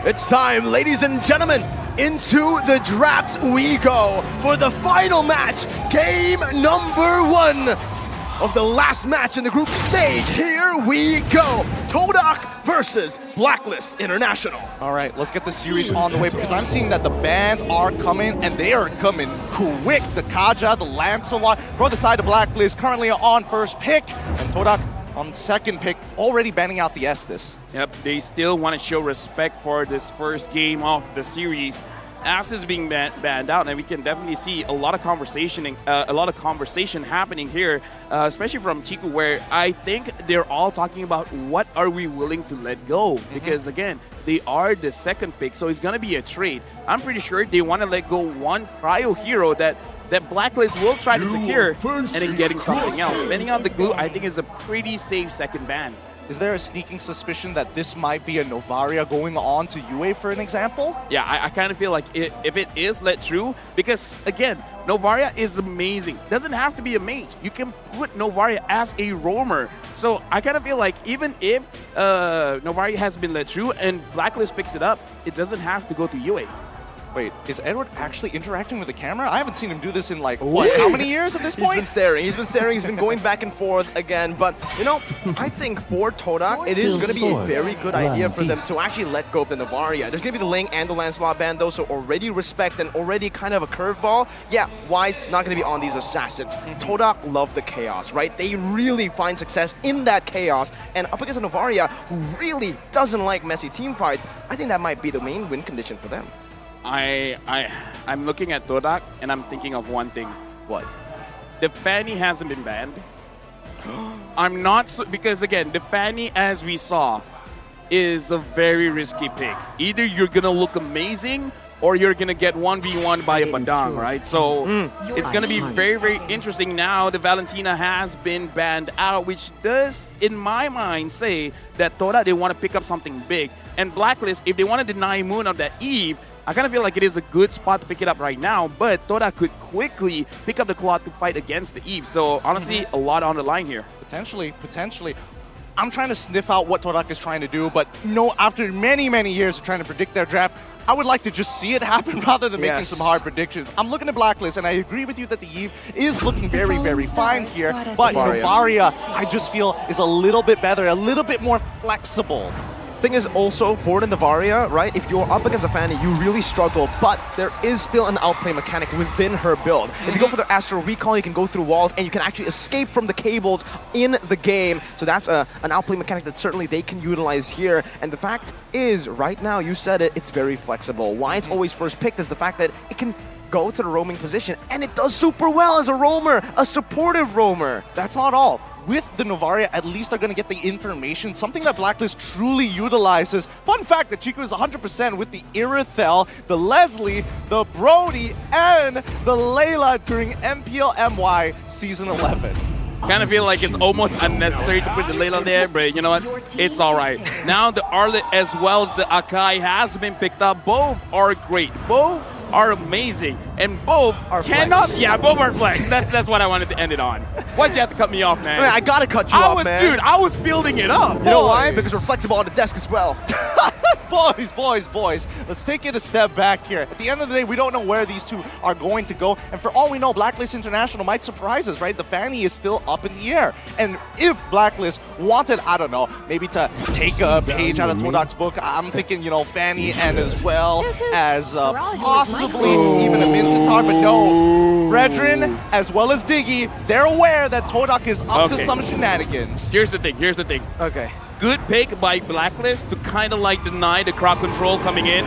It's time, ladies and gentlemen. Into the draft we go for the final match, game number 1 of the last match in the group stage. Here we go. TODAK versus BLACKLIST International. All right, let's get the series on the way because I'm seeing that the bans are coming and they are coming quick. The Kaja, the Lancelot for the side of BLACKLIST currently on first pick, and TODAK on second pick, already banning out the Estes. Yep, they still want to show respect for this first game of the series. As is being banned out, and we can definitely see a lot of conversation happening here, especially from Chiku, where I think they're all talking about what are we willing to let go, because again, they are the second pick, so it's gonna be a trade. I'm pretty sure they want to let go one prio hero that BLACKLIST will try to secure, and then getting something else. Banning out the glue, I think, is a pretty safe second ban. Is there a sneaking suspicion that this might be a Novaria going on to UA, for an example? Yeah, I kind of feel like if it is let true, because again, Novaria is amazing. Doesn't have to be a mage. You can put Novaria as a roamer. So I kind of feel like even if Novaria has been let true and BLACKLIST picks it up, it doesn't have to go to UA. Wait, is Edward actually interacting with the camera? I haven't seen him do this in like, what, how many years at this point? He's been staring, he's been going back and forth again, but you know, I think for TODAK, it is going to be a very good idea for them to actually let go of the Novaria. There's going to be the Ling and the Lancelot ban though, so already respect and already kind of a curveball. Yeah, Wise not going to be on these assassins. TODAK love the chaos, right? They really find success in that chaos, and up against a Novaria who really doesn't like messy team fights, I think that might be the main win condition for them. I'm looking at TODAK and I'm thinking of one thing. What? The Fanny hasn't been banned. I'm not so, because again, the Fanny, as we saw, is a very risky pick. Either you're gonna look amazing or you're gonna get 1v1 by a Badang, right? So it's gonna be very, very interesting. Now the Valentina has been banned out, which does, in my mind, say that TODAK, they want to pick up something big. And BLACKLIST, if they want to deny Moon on that Eve, I kind of feel like it is a good spot to pick it up right now, but TODAK could quickly pick up the cloth to fight against the Eve. So honestly, a lot on the line here. Potentially. I'm trying to sniff out what TODAK is trying to do, but no, after many, many years of trying to predict their draft, I would like to just see it happen rather than making some hard predictions. I'm looking at BLACKLIST, and I agree with you that the Eve is looking very, very fine here, but Novaria, I just feel, is a little bit better, a little bit more flexible. Thing is also for the Novaria, right? If you're up against a Fanny, you really struggle, but there is still an outplay mechanic within her build. If you go for the Astral Recall, you can go through walls and you can actually escape from the cables in the game. So that's an outplay mechanic that certainly they can utilize here. And the fact is, right now, you said it, it's very flexible. Why it's always first picked is the fact that it can go to the roaming position, and it does super well as a roamer, a supportive roamer. That's not all. With the Novaria, at least they're going to get the information, something that BLACKLIST truly utilizes. Fun fact that Chiku is 100% with the Irithel, the Leslie, the Brody, and the Layla during MPL-MY Season 11. Kind of feel like it's almost unnecessary to put the Layla there, but you know what? It's all right. Now the Arlet as well as the Akai has been picked up. Both are great. Both are amazing, and both are cannot. flex. Yeah, both are flex. That's what I wanted to end it on. Why'd you have to cut me off, man? I gotta cut you off, man. Dude, I was building it up. You know why? Because we're flexible on the desk as well. Boys, let's take it a step back here. At the end of the day, we don't know where these two are going to go, and for all we know, BLACKLIST International might surprise us, right? The Fanny is still up in the air, and if BLACKLIST wanted, I don't know, maybe to take a page out of TODAK's book, I'm thinking, you know, Fanny and as well as possibly even a Mincetar, but no. Fredrin, as well as Diggy, they're aware that TODAK is up to some shenanigans. Here's the thing. Okay. Good pick by BLACKLIST to kind of like deny the crowd control coming in.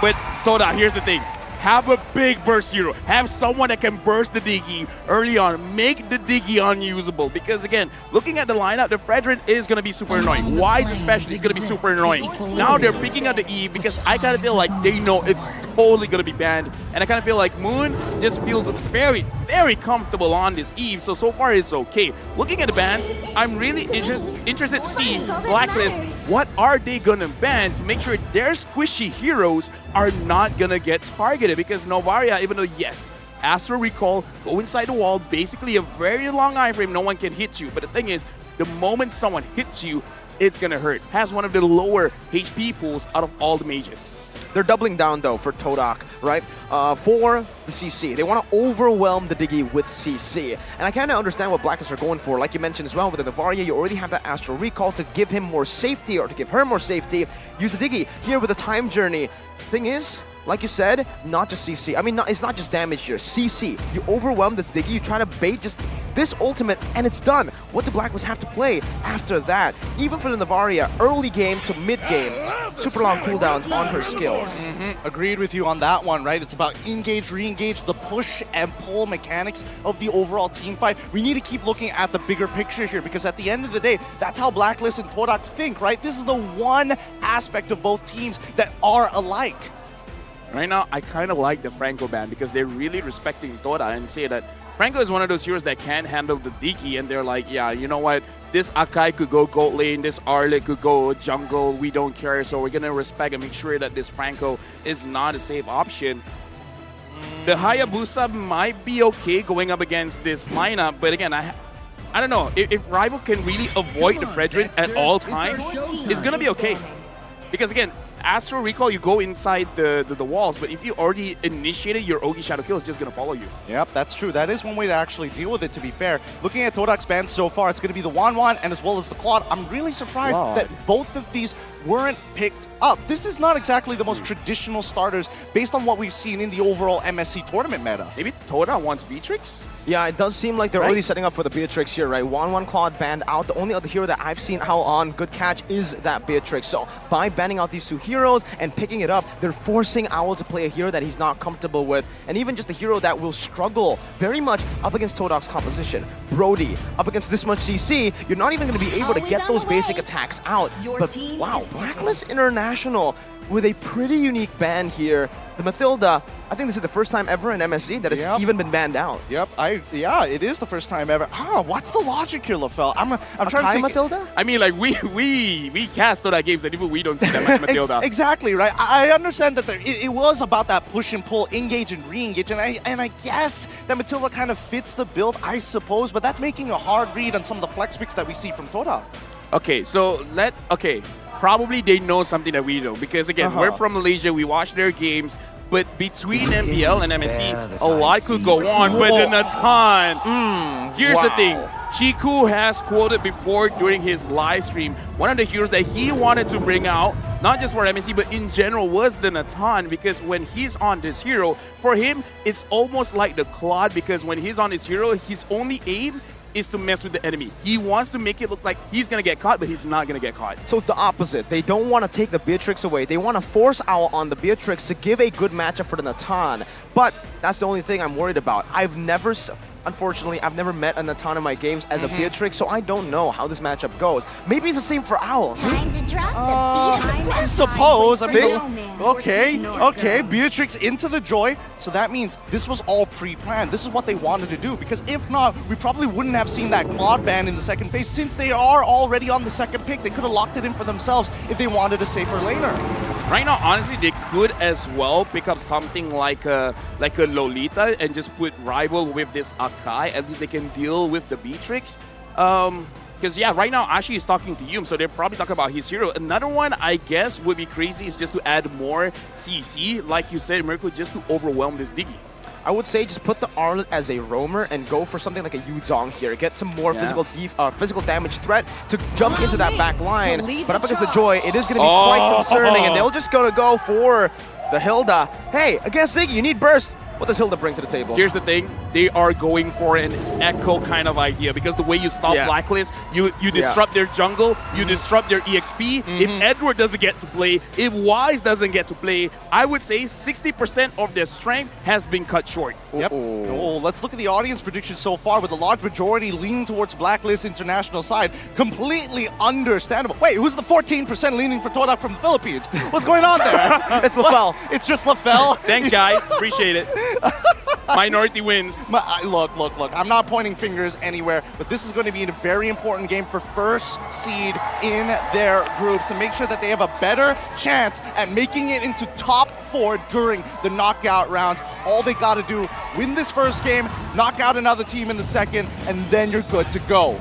But TODAK, here's the thing. Have a big burst hero. Have someone that can burst the Diggy early on. Make the Diggy unusable. Because again, looking at the lineup, the Fredrin is going to be super annoying. Wise especially is going to be super annoying. Now they're picking up the Eve because I kind of feel like they know it's totally going to be banned. And I kind of feel like Moon just feels very, very comfortable on this Eve. So far it's okay. Looking at the bans, I'm really interested to see BLACKLIST. What are they going to ban to make sure their squishy heroes are not going to get targeted? Because Novaria, even though, yes, Astral Recall, go inside the wall, basically a very long iframe, no one can hit you. But the thing is, the moment someone hits you, it's gonna hurt. Has one of the lower HP pools out of all the mages. They're doubling down, though, for TODAK, right? For the CC. They want to overwhelm the Diggy with CC. And I kind of understand what Blacklist are going for. Like you mentioned as well, with the Varia, you already have that Astral Recall to give him more safety, or to give her more safety. Use the Diggy here with the Time Journey. Thing is, like you said, not just CC. I mean, it's not just damage here. CC. You overwhelm this Diggy, you try to bait just this ultimate, and it's done. What do Blacklist have to play after that? Even for the Navaria, early game to mid game, super long cooldowns on her skills. Agreed with you on that one, right? It's about engage, re-engage, the push and pull mechanics of the overall team fight. We need to keep looking at the bigger picture here, because at the end of the day, that's how Blacklist and TODAK think, right? This is the one aspect of both teams that are alike. Right now, I kind of like the Franco ban because they're really respecting Toda and say that Franco is one of those heroes that can handle the Diggy, and they're like, yeah, you know what? This Akai could go gold lane, this Arlet could go jungle, we don't care, so we're going to respect and make sure that this Franco is not a safe option. The Hayabusa might be okay going up against this lineup, but again, I don't know. If Rival can really avoid the Fredrin at all times, it's going to be okay. Because again, Astral Recall, you go inside the walls, but if you already initiated your Ogi Shadow Kill, it's just going to follow you. Yep, that's true. That is one way to actually deal with it, to be fair. Looking at TODAK's bans so far, it's going to be the Wan and as well as the Claude. I'm really surprised that both of these weren't picked up. This is not exactly the most traditional starters based on what we've seen in the overall MSC tournament meta. Maybe Toda wants Beatrix? Yeah, it does seem like they're already setting up for the Beatrix here, right? 1-1 Claude banned out. The only other hero that I've seen out on good catch is that Beatrix. So by banning out these two heroes and picking it up, they're forcing Owl to play a hero that he's not comfortable with, and even just a hero that will struggle very much up against TODAK's composition. Brody, up against this much CC, you're not even going to be able to get those basic attacks out. But wow, Blacklist International with a pretty unique ban here. The Mathilda, I think this is the first time ever in MSC that it's even been banned out. Yep, yeah, it is the first time ever. What's the logic here, LaFell? I'm trying to think. Mathilda? I mean, like, we cast Toda games and even we don't see that much Mathilda. Exactly, right? I understand that it was about that push and pull, engage and re-engage, and I guess that Mathilda kind of fits the build, I suppose, but that's making a hard read on some of the flex picks that we see from Toda. Okay, so probably they know something that we don't, because again, we're from Malaysia, we watch their games, but between MPL and MSC, a lot could go on, but then a ton. Here's the thing, Chiku has quoted before during his live stream, one of the heroes that he wanted to bring out, not just for MSC, but in general, was the Natan, because when he's on this hero, for him, it's almost like the Claude, because when he's on this hero, his only aim is to mess with the enemy. He wants to make it look like he's going to get caught, but he's not going to get caught. So it's the opposite. They don't want to take the Beatrix away. They want to force Owl on the Beatrix to give a good matchup for the Natan. But that's the only thing I'm worried about. Unfortunately, I've never met a Natan in my games as a Beatrix, so I don't know how this matchup goes. Maybe it's the same for Owl. Time to drop the beat. I suppose. I mean, okay, Beatrix into the Joy. So that means this was all pre-planned. This is what they wanted to do, because if not, we probably wouldn't have seen that Claude ban in the second phase. Since they are already on the second pick, they could have locked it in for themselves if they wanted a safer laner. Right now, honestly, they could as well pick up something like a Lolita and just put Rival with this Akai. At least they can deal with the Beatrix. Because, yeah, right now, Ashi is talking to Yum, so they're probably talking about his hero. Another one, I guess, would be crazy is just to add more CC, like you said, Miracle, just to overwhelm this Diggy. I would say just put the Arlet as a roamer and go for something like a Yuzong here. Get some more physical damage threat to jump into that back line. But up against the Joy, it is going to be quite concerning, and they'll just going to go for the Hilda. Hey, against Ziggy, you need burst. What does Hilda bring to the table? Here's the thing, they are going for an echo kind of idea, because the way you stop Blacklist, you disrupt their jungle, you disrupt their EXP. If Edward doesn't get to play, if Wise doesn't get to play, I would say 60% of their strength has been cut short. Yep. Oh, let's look at the audience predictions so far, with a large majority leaning towards Blacklist International side. Completely understandable. Wait, who's the 14% leaning for TODAK from the Philippines? What's going on there? It's LaFell. It's just LaFell. Thanks, guys. Appreciate it. Minority wins. Look. I'm not pointing fingers anywhere, but this is going to be a very important game for first seed in their groups to make sure that they have a better chance at making it into top 4 during the knockout rounds. All they got to do, win this first game, knock out another team in the second, and then you're good to go.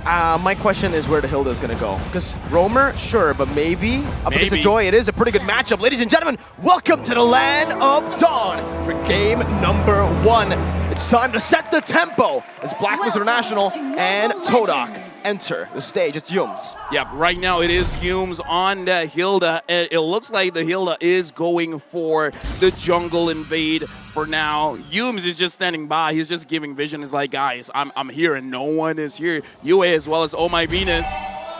My question is where the Hilda is going to go. Because Roamer, sure, but maybe up against the Joy, it is a pretty good matchup. Ladies and gentlemen, welcome to the Land of Dawn for game number 1. It's time to set the tempo as BLACKLIST International and TODAK enter the stage. It's Yums. Yep, right now it is Yums on the Hilda. It looks like the Hilda is going for the jungle invade for now. Yums is just standing by. He's just giving vision. He's like, guys, I'm here and no one is here. UA as well as Oh My Venus.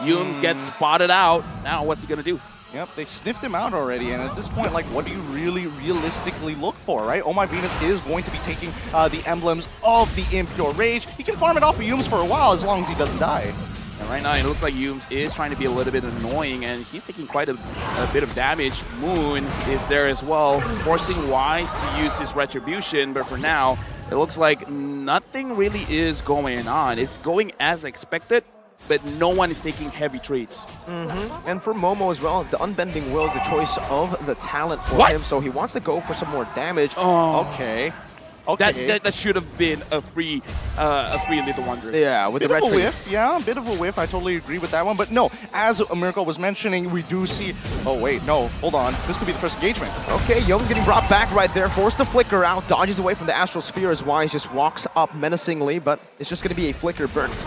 Yums gets spotted out. Now what's he gonna do? Yep, they sniffed him out already, and at this point, like, what do you really realistically look for, right? Oh My Venus is going to be taking the emblems of the Impure Rage. He can farm it off of Yums for a while as long as he doesn't die. And right now, it looks like Yums is trying to be a little bit annoying, and he's taking quite a bit of damage. Moon is there as well, forcing Wise to use his Retribution, but for now, it looks like nothing really is going on. It's going as expected, but no one is taking heavy trades. And for Momo as well, the Unbending Will is the choice of the talent for him, so he wants to go for some more damage. Oh, Okay. that should have been a free Little Wonder. Yeah, with Bit the of a retro. whiff, yeah, a bit of a whiff. I totally agree with that one. But no, as Miracle was mentioning, we do see... Oh, wait, no, hold on. This could be the first engagement. Okay, Yums getting brought back right there, forced to flicker out, dodges away from the Astral Sphere as Wise just walks up menacingly, but it's just going to be a flicker burnt.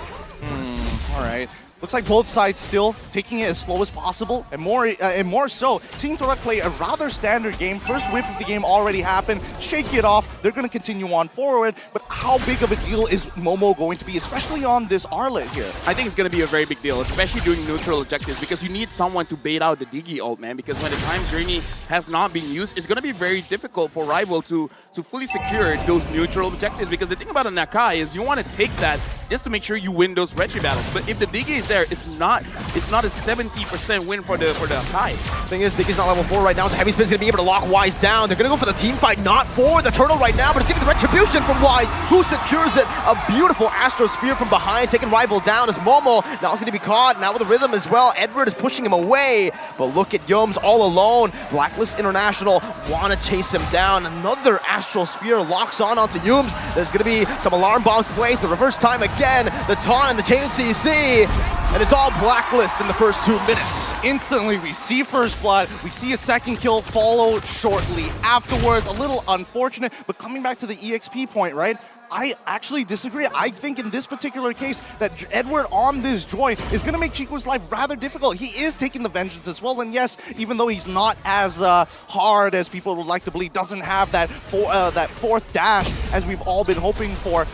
All right. Looks like both sides still taking it as slow as possible, and more so, seeing TODAK play a rather standard game. First whiff of the game already happened. Shake it off. They're going to continue on forward, but how big of a deal is Momo going to be, especially on this Arlet here? I think it's going to be a very big deal, especially doing neutral objectives, because you need someone to bait out the Digi ult, man, because when the Time Journey has not been used, it's going to be very difficult for Rival to fully secure those neutral objectives, because the thing about a Nakai is you want to take that just to make sure you win those Retri battles. But if the Digi is there, it's not a 70% win for the Nakai. Thing is, Digi's not level 4 right now, so Heavy Spin's going to be able to lock Wise down. They're going to go for the team fight, not for the turtle right now, but it's getting the Retribution from Wise, who secures it. A beautiful Astro Sphere from behind, taking Rival down as Momo now is going to be caught, now with the rhythm as well. Edward is pushing him away, but look at Yums all alone. BLACKLIST International want to chase him down. Another Astral Sphere locks onto Yums. There's going to be some alarm bombs placed, the reverse time again, the taunt and the chain CC, and it's all BLACKLIST in the first 2 minutes. Instantly, we see first blood, we see a second kill followed shortly afterwards. A little unfortunate, but coming back to the EXP point, right? I actually disagree. I think in this particular case that Edward on this Joy is going to make Chico's life rather difficult. He is taking the vengeance as well, and yes, even though he's not as hard as people would like to believe, doesn't have that fourth dash as we've all been hoping for,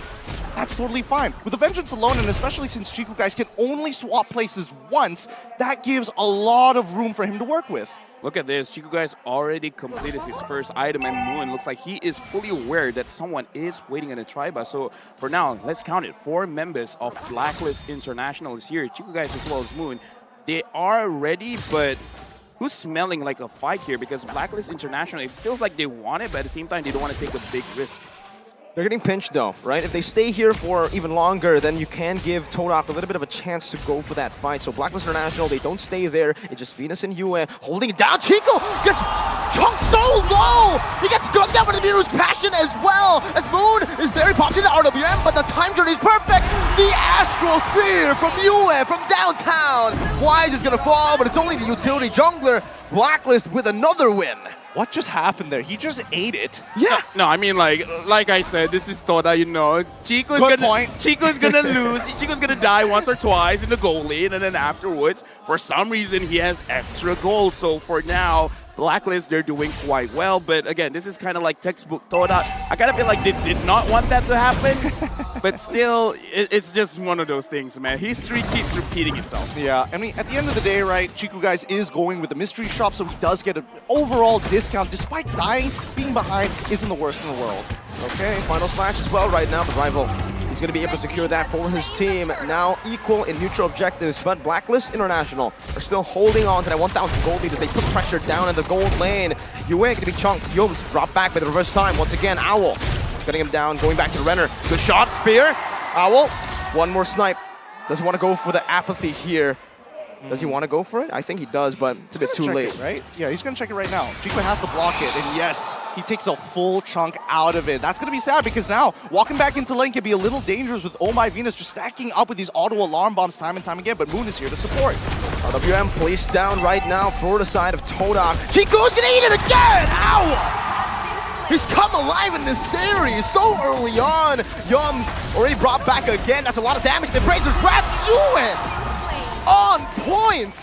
that's totally fine. With the Vengeance alone, and especially since Chico guys can only swap places once, that gives a lot of room for him to work with. Look at this. Chico Guy's already completed his first item, and Moon looks like he is fully aware that someone is waiting in the Triba. So for now, let's count it. 4 members of BLACKLIST International is here. Chico Guys as well as Moon. They are ready, but who's smelling like a fight here? Because BLACKLIST International, it feels like they want it, but at the same time, they don't want to take a big risk. They're getting pinched though, right? If they stay here for even longer, then you can give TODAK a little bit of a chance to go for that fight. So BLACKLIST International, they don't stay there. It's just Venus and Yue holding it down. Chico gets chunked so low! He gets gunned down by the Miru's Passion as well! As Moon is there, he pops into RWM, but the time journey is perfect! The Astral Sphere from Yue, from downtown! Wise is gonna fall, but it's only the utility jungler. BLACKLIST with another win. What just happened there? He just ate it. Yeah. No, I mean, like I said, this is Toda, you know. Chico's gonna lose. Chico's gonna die once or twice in the goal lane, and then afterwards, for some reason, he has extra gold. So for now, BLACKLIST, they're doing quite well. But again, this is kind of like textbook Toda. I kind of feel like they did not want that to happen. But still, it's just one of those things, man. History keeps repeating itself. Yeah, I mean, at the end of the day, right, Chico guys is going with the mystery shop, so he does get an overall discount. Despite dying, being behind isn't the worst in the world. Okay, final smash as well right now, but Rival, he's going to be able to secure that for his team. Now equal in neutral objectives, but BLACKLIST International are still holding on to that 1,000 gold lead as they put pressure down in the gold lane. Yue going to be chunked. Yums brought back by the reverse time. Once again, Owl cutting him down, going back to the Renner. Good shot, Spear. Owl, one more snipe. Doesn't want to go for the apathy here. Does he want to go for it? I think he does, but it's a bit too Check late. it, right? Yeah, he's gonna check it right now. Chico has to block it, and yes, he takes a full chunk out of it. That's gonna be sad because now walking back into lane can be a little dangerous with Oh My Venus just stacking up with these auto alarm bombs time and time again. But Moon is here to support. WM placed down right now for the side of TODAK. Chico's gonna eat it again! Ow! He's come alive in this series so early on. Yum's already brought back again. That's a lot of damage. The Brazers grab Yue! On point!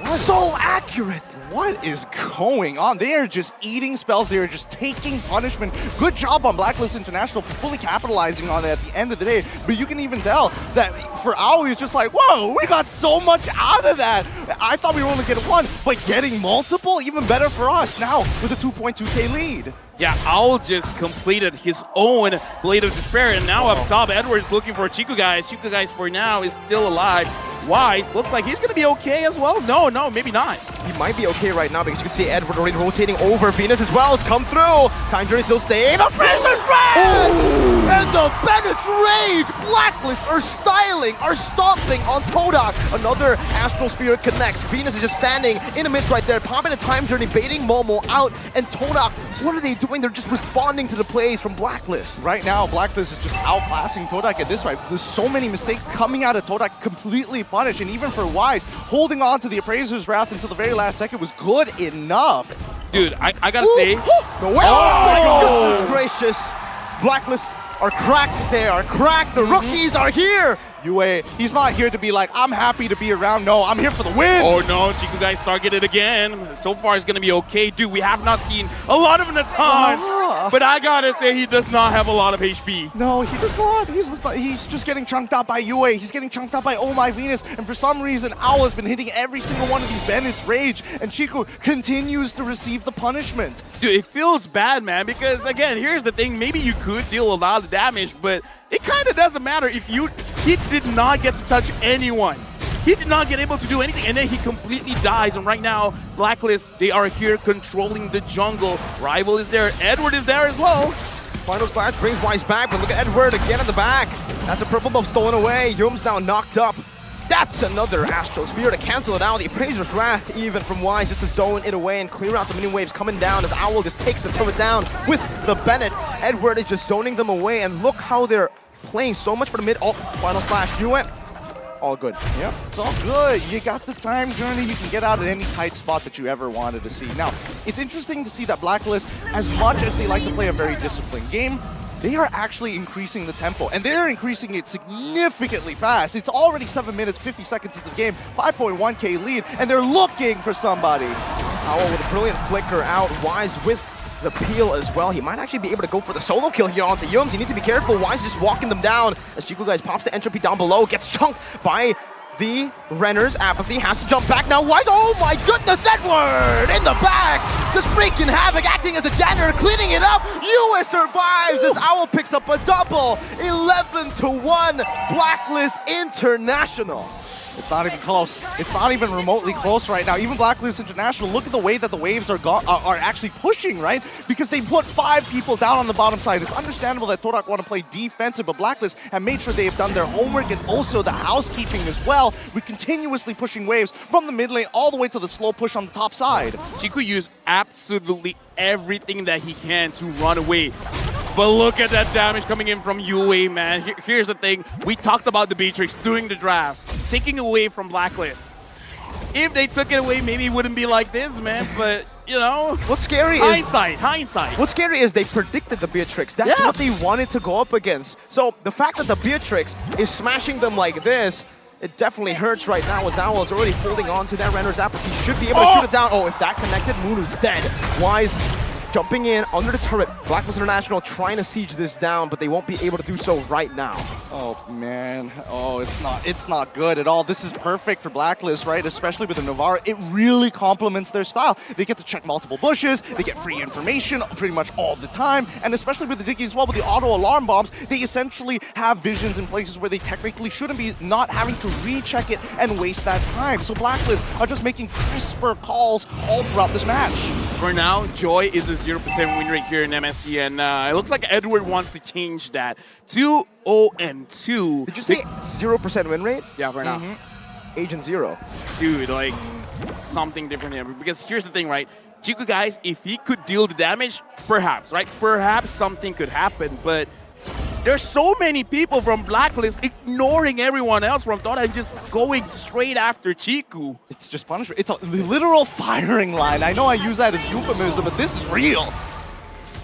So accurate! What is going on? They are just eating spells. They are just taking punishment. Good job on BLACKLIST International for fully capitalizing on it at the end of the day. But you can even tell that for Aoi, it's just like, whoa, we got so much out of that. I thought we were only getting one, but getting multiple, even better for us now with a 2.2K lead. Yeah, Owl just completed his own Blade of Despair, and now up top, Edward's looking for Chico Guys. Chico Guys for now is still alive. Wise looks like he's going to be okay as well. No, maybe not. He might be okay right now because you can see Edward already rotating over. Venus as well has come through. Time Journey still staying. The Brazers ran! And the Bennett's Rage! BLACKLIST are styling, are stomping on TODAK. Another Astral Spirit connects. Venus is just standing in the midst right there, popping a Time Journey, baiting Momo out. And TODAK, what are they doing? They're just responding to the plays from BLACKLIST. Right now, BLACKLIST is just outclassing TODAK at this fight. There's so many mistakes coming out of TODAK, completely punished. And even for Wise, holding on to the Appraiser's Wrath until the very last second was good enough. Dude, I gotta say... No way! Oh, goodness gracious. BLACKLIST are cracked. They are cracked. The rookies are here. Yue, he's not here to be like, I'm happy to be around. No, I'm here for the win. Oh no, Chico Guys targeted again. So far it's gonna be okay. Dude, we have not seen a lot of Natans, but I gotta say he does not have a lot of HP. No, he does not. He's just getting chunked out by Yue. He's getting chunked out by Oh My Venus. And for some reason, Owl has been hitting every single one of these Bennett's Rage. And Chico continues to receive the punishment. Dude, it feels bad, man, because again, here's the thing. Maybe you could deal a lot of damage, but it kind of doesn't matter if he did not get to touch anyone. He did not get able to do anything, and then he completely dies. And right now, BLACKLIST, they are here controlling the jungle. Rival is there. Edward is there as well. Final Slash brings Wise back, but look at Edward again in the back. That's a purple buff stolen away. Yum's now knocked up. That's another Astral Spear to cancel it out. The Appraiser's Wrath even from Wise just to zone it away and clear out the minion waves coming down as Owl just takes the turret down with the Bennett. Edward is just zoning them away, and look how they're playing so much for the mid. Oh, Final Slash, you went. All good. Yep, it's all good. You got the Time Journey. You can get out at any tight spot that you ever wanted to see. Now, it's interesting to see that BLACKLIST, as much as they like to play a very disciplined game, they are actually increasing the tempo, and they're increasing it significantly fast. It's already 7 minutes, 50 seconds into the game, 5.1K lead, and they're looking for somebody. Owl with a brilliant flicker out. Wise with the peel as well. He might actually be able to go for the solo kill here onto Yums. He needs to be careful. Wise just walking them down as Chico Guys pops the entropy down below, gets chunked by the Renner's Apathy, has to jump back now. Wise, oh my goodness, Edward in the back, just wreaking havoc, acting as a janitor, cleaning it up. Yue survives as Owl picks up a double. 11-1, BLACKLIST International. It's not even close. It's not even remotely close right now. Even BLACKLIST International, look at the way that the waves are actually pushing, right? Because they put 5 people down on the bottom side. It's understandable that TODAK want to play defensive, but BLACKLIST have made sure they have done their homework and also the housekeeping as well. We're continuously pushing waves from the mid lane all the way to the slow push on the top side. Chico used absolutely everything that he can to run away. But look at that damage coming in from Yue, man. Here's the thing. We talked about the Beatrix during the draft, taking away from BLACKLIST. If they took it away, maybe it wouldn't be like this, man. But, you know, what's scary hindsight. What's scary is they predicted the Beatrix. That's what they wanted to go up against. So the fact that the Beatrix is smashing them like this, it definitely hurts right now as Owl is already holding on to that Renner's Apathy. Should be able to shoot it down. Oh, if that connected, Moon is dead. Wise jumping in under the turret. BLACKLIST International trying to siege this down, but they won't be able to do so right now. Oh man, oh it's not good at all. This is perfect for BLACKLIST, right? Especially with the Navarre, it really complements their style. They get to check multiple bushes, they get free information pretty much all the time, and especially with the Diggy as well, with the auto alarm bombs, they essentially have visions in places where they technically shouldn't be, not having to recheck it and waste that time. So BLACKLIST are just making crisper calls all throughout this match. For now, Joy is a 0% win rate here in MSC, and it looks like Edward wants to change that to 0-2. Did you say 0% win rate? Yeah, for now. Agent Zero. Dude, like, something different here. Because here's the thing, right? Chiku, guys, if he could deal the damage, perhaps, right? Perhaps something could happen, but there's so many people from Blacklist ignoring everyone else from TODAK and just going straight after Chiku. It's just punishment. It's a literal firing line. I know I use that as euphemism, but this is real.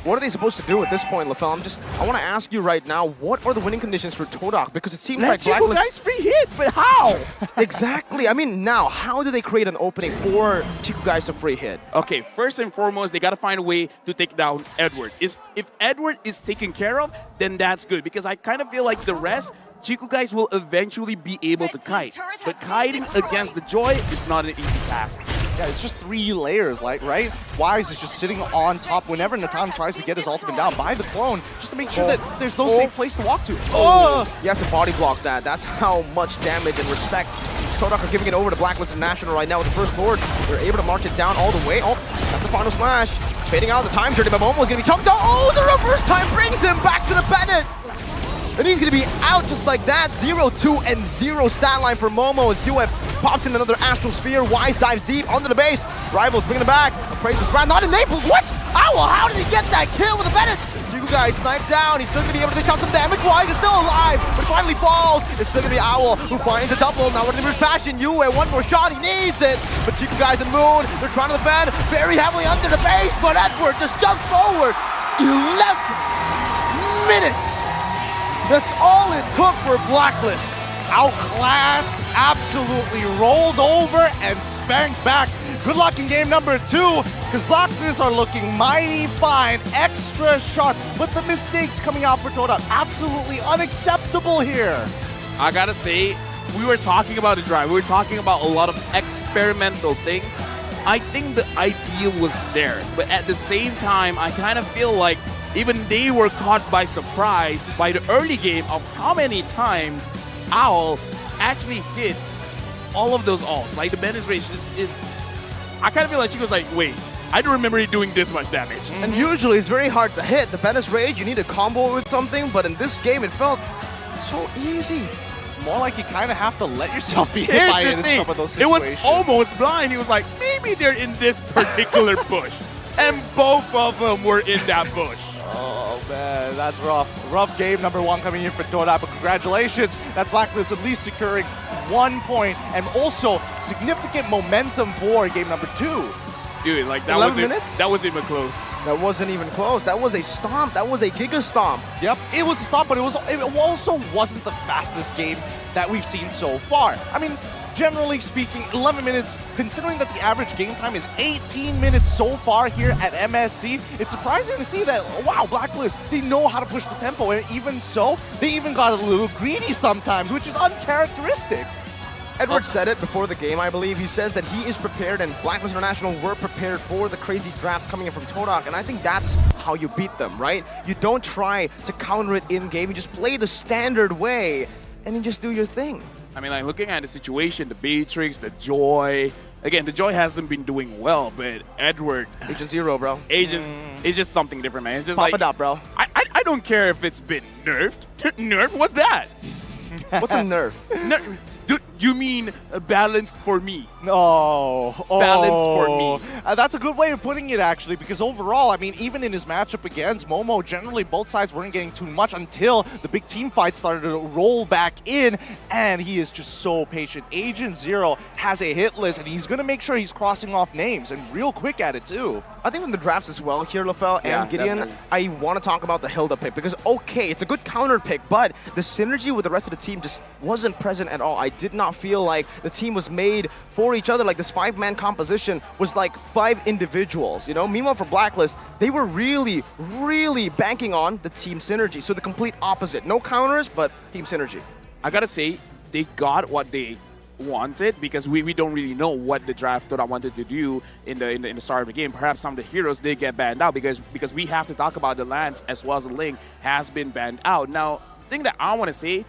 What are they supposed to do at this point, LaFell? I want to ask you right now, what are the winning conditions for TODAK? Because it seems like Chiku, guys, free hit, but how? Exactly. I mean, now, how do they create an opening for Chiku guys to free hit? Okay, first and foremost, they got to find a way to take down Edward. If Edward is taken care of, then that's good. Because I kind of feel like the rest, Chiku guys will eventually be able to kite. But kiting against the Joy is not an easy task. Yeah, it's just 3 layers, like, right? Wise is just sitting on top whenever Natan tries to get his ultimate down by the clone, just to make sure that there's no safe place to walk to. You have to body block that. That's how much damage and respect TODAK are giving it over to BLACKLIST International right now with the first Lord. They're able to march it down all the way. Oh, that's the final smash. Fading out the time journey, but Momo's going to be chunked out. Oh, the reverse time brings him back to the Bennett. And he's going to be out just like that. 0-2 and 0 stat line for Momo as UF pops in another Astral Sphere. Wise dives deep onto the base. Rivals bringing it back. Appraiser's round not enabled. What? Owl, how did he get that kill with a Bennett? Chiku guy sniped down. He's still going to be able to dish out some damage. Wise is still alive, but finally falls. It's still going to be Owl who finds a double. Now with the passion, Yue, one more shot. He needs it. But Chiku guys and Moon, they're trying to defend very heavily under the base, but Edward just jumps forward. 11 minutes. That's all it took for Blacklist. Outclassed, absolutely rolled over, and spanked back. Good luck in game number 2, because Blacklist are looking mighty fine, extra sharp, but the mistakes coming out for TODAK, absolutely unacceptable here. I gotta say, we were talking about the drive. We were talking about a lot of experimental things. I think the idea was there, but at the same time, I kind of feel like even they were caught by surprise by the early game of how many times Owl actually hit all of those ults. Like the Bennett Rage is I kind of feel like she was like, wait, I don't remember it doing this much damage. And usually it's very hard to hit. The Bennett Rage, you need to combo it with something, but in this game it felt so easy. More like you kind of have to let yourself be hit Here's by the it in thing. some of those It situations. was almost blind. He was like, maybe they're in this particular bush. And both of them were in that bush. Oh man, that's rough. Rough game number 1 coming in for TODAK, but congratulations. That's Blacklist at least securing 1 point and also significant momentum for game number 2. Dude, like that 11 minutes? That wasn't even close. That wasn't even close. That was a stomp. That was a Giga Stomp. Yep, it was a stop, but it also wasn't the fastest game that we've seen so far. I mean, generally speaking, 11 minutes, considering that the average game time is 18 minutes so far here at MSC, it's surprising to see that, wow, Blacklist, they know how to push the tempo, and even so, they even got a little greedy sometimes, which is uncharacteristic. Edward said it before the game, I believe. He says that he is prepared and BLACKLIST International were prepared for the crazy drafts coming in from TODAK, and I think that's how you beat them, right? You don't try to counter it in-game, you just play the standard way, and you just do your thing. I mean, like, looking at the situation, the Beatrix, the Joy. Again, the Joy hasn't been doing well, but Edward... Agent Zero, bro. Agent is just something different, man. It's just Pop like... it up, bro. I don't care if it's been nerfed. Nerfed? What's that? What's a nerf? Do you mean a balance for me? Oh, Balance for me. That's a good way of putting it, actually, because overall, I mean, even in his matchup against Momo, generally both sides weren't getting too much until the big team fight started to roll back in, and he is just so patient. Agent Zero has a hit list, and he's going to make sure he's crossing off names, and real quick at it, too. I think from the drafts as well here, LaFell Yeah, and Gideon, definitely. I want to talk about the Hilda pick because, okay, it's a good counter pick, but the synergy with the rest of the team just wasn't present at all. I did not feel like the team was made for each other. Like this 5-man composition was like 5 individuals, you know? Meanwhile, for Blacklist, they were really, really banking on the team synergy. So the complete opposite. No counters, but team synergy. I gotta say, they got what they wanted because we don't really know what the draft TODAK wanted to do in the start of the game. Perhaps some of the heroes did get banned out because we have to talk about the Lance as well as the Ling has been banned out. Now, the thing that I want to say,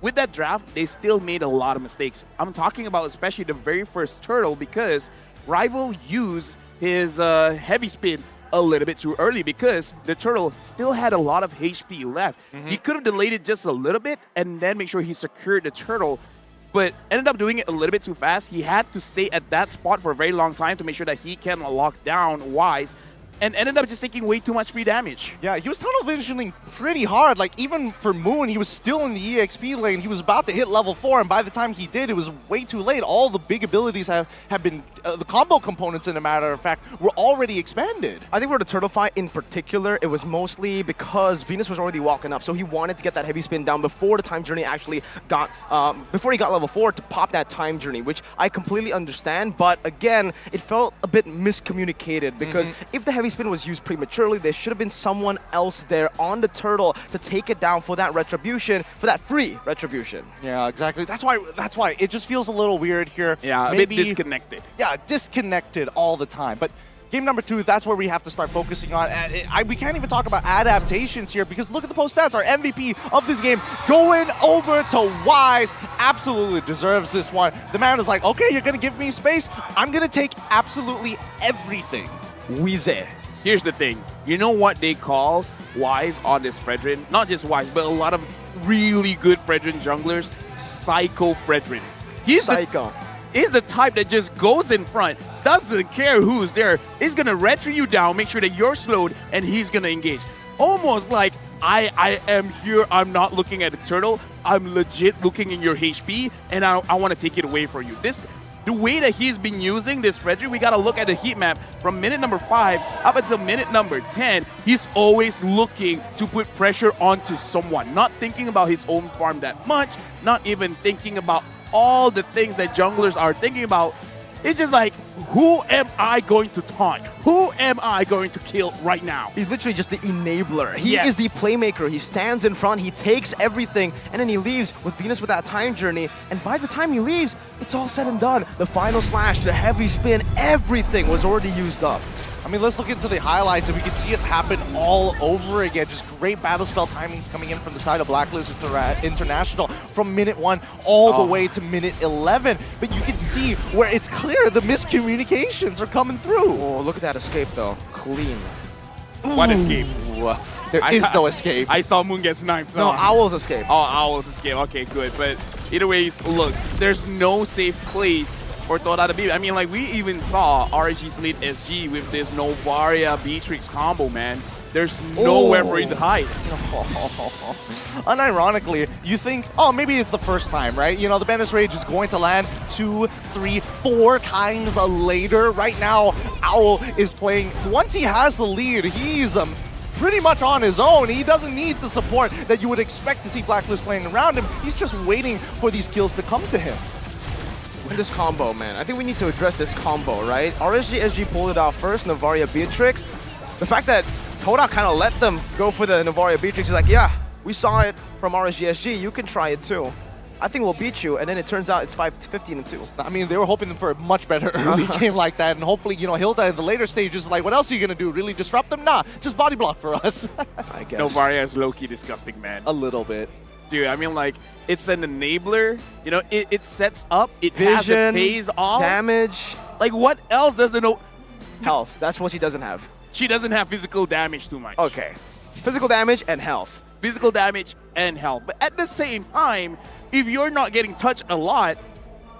with that draft, they still made a lot of mistakes. I'm talking about especially the very first turtle because Rival used his heavy spin a little bit too early because the turtle still had a lot of HP left. He could have delayed it just a little bit and then make sure he secured the turtle but ended up doing it a little bit too fast. He had to stay at that spot for a very long time to make sure that he can lock down Wise, and ended up just taking way too much free damage. Yeah, he was tunnel visioning pretty hard. Like, even for Moon, he was still in the EXP lane. He was about to hit level 4, and by the time he did, it was way too late. All the big abilities have been, the combo components, in a matter of fact, were already expanded. I think for the turtle fight in particular, it was mostly because Venus was already walking up, so he wanted to get that heavy spin down before the time journey actually got, before he got level 4 to pop that time journey, which I completely understand, but again, it felt a bit miscommunicated because if the heavy spin was used prematurely, there should have been someone else there on the turtle to take it down for that retribution, for that free retribution. Yeah, exactly. That's why it just feels a little weird here. Yeah, maybe a bit disconnected. Yeah, disconnected all the time. But game number 2, that's where we have to start focusing on. We can't even talk about adaptations here because look at the post stats. Our MVP of this game going over to Wise. Absolutely deserves this one. The man is like, okay, you're going to give me space. I'm going to take absolutely everything. Wheezy. Here's the thing. You know what they call Wise on this Fredrin? Not just Wise, but a lot of really good Fredrin junglers. Psycho Fredrin. He's the type that just goes in front, doesn't care who's there. He's going to retry you down, make sure that you're slowed, and he's going to engage. Almost like, I am here, I'm not looking at the turtle, I'm legit looking in your HP, and I want to take it away from you. The way that he's been using this Fredrin, we got to look at the heat map from minute number 5 up until minute number 10. He's always looking to put pressure onto someone, not thinking about his own farm that much, not even thinking about all the things that junglers are thinking about. It's just like, who am I going to taunt? Who am I going to kill right now? He's literally just the enabler. He is the playmaker. He stands in front, he takes everything, and then he leaves with Venus with that time journey. And by the time he leaves, it's all said and done. The final slash, the heavy spin, everything was already used up. I mean, let's look into the highlights and we can see it happen all over again. Just great battle spell timings coming in from the side of BLACKLIST International from minute 1 all the way to minute 11. But you can see where it's clear the miscommunications are coming through. Oh, look at that escape though. Clean. What escape? There is no escape. I saw Moon get sniped. No, Owl's escape. Oh, Owl's escape. Okay, good. But either ways, look, there's no safe place for TODAK to be. I mean, like, we even saw RG's lead SG with this Novaria Beatrix combo, man. There's nowhere for him to hide. Unironically, you think, oh, maybe it's the first time, right? You know, the Bandit's Rage is going to land 2, 3, 4 times later. Right now, Owl is playing. Once he has the lead, he's pretty much on his own. He doesn't need the support that you would expect to see BLACKLIST playing around him. He's just waiting for these kills to come to him. This combo, man. I think we need to address this combo, right? RSG SG pulled it out first, Novaria Beatrix. The fact that TODAK kind of let them go for the Novaria Beatrix is like, yeah, we saw it from RSG SG, you can try it too. I think we'll beat you, and then it turns out it's 15-2. I mean, they were hoping for a much better early game like that, and hopefully, you know, Hilda in the later stages is like, what else are you going to do? Really disrupt them? Nah, just body block for us. I guess. Novaria is low-key disgusting, man. A little bit. Dude, I mean, like, it's an enabler. You know, it sets up, it Vision, has it pays off. damage. Like, what else does the Health. That's what she doesn't have. She doesn't have physical damage too much. Okay. Physical damage and health. Physical damage and health. But at the same time, if you're not getting touched a lot,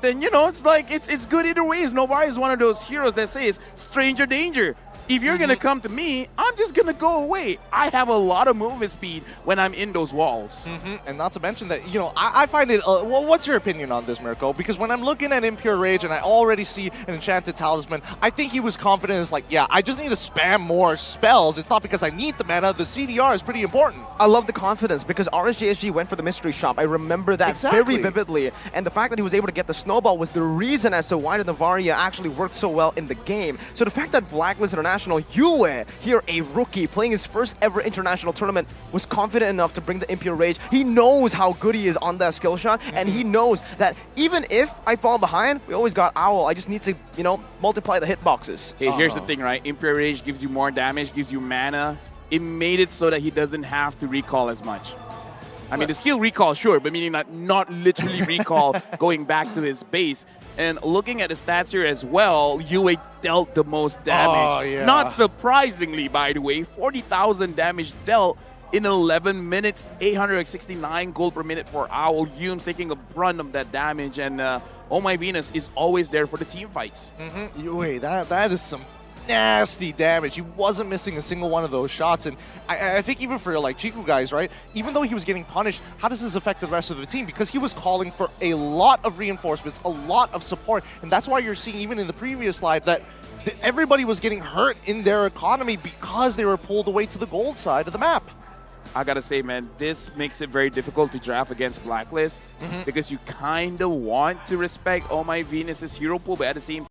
then, you know, it's like, it's good either ways. Novaria is one of those heroes that says, stranger danger. If you're going to come to me, I'm just going to go away. I have a lot of movement speed when I'm in those walls. And not to mention that, you know, I find it, well, what's your opinion on this, Mirko? Because when I'm looking at Impure Rage and I already see an Enchanted Talisman, I think he was confident. It's like, yeah, I just need to spam more spells. It's not because I need the mana. The CDR is pretty important. I love the confidence because RSJSG went for the mystery shop. I remember that very vividly. And the fact that he was able to get the snowball was the reason as to why the Novaria actually worked so well in the game. So the fact that BLACKLIST International, Yue, here a rookie playing his first ever international tournament, was confident enough to bring the Impure Rage. He knows how good he is on that skill shot, and he knows that even if I fall behind, we always got Owl. I just need to, you know, multiply the hitboxes. Hey, here's the thing, right? Impure Rage gives you more damage, gives you mana. It made it so that he doesn't have to recall as much. I mean, the skill recall, sure, but meaning that not literally recall going back to his base. And looking at the stats here as well, Yue dealt the most damage. Not surprisingly, by the way, 40,000 damage dealt in 11 minutes, 869 gold per minute for Owl. Hume's taking a brunt of that damage, and Oh My Venus is always there for the team fights. Wait, that is some nasty damage. He wasn't missing a single one of those shots, and I think even for like Chiku guys, right? Even though he was getting punished, how does this affect the rest of the team? Because he was calling for a lot of reinforcements, a lot of support, and that's why you're seeing even in the previous slide that everybody was getting hurt in their economy because they were pulled away to the gold side of the map. I gotta say, man, this makes it very difficult to draft against Blacklist because you kind of want to respect Oh My Venus's hero pool, but at the same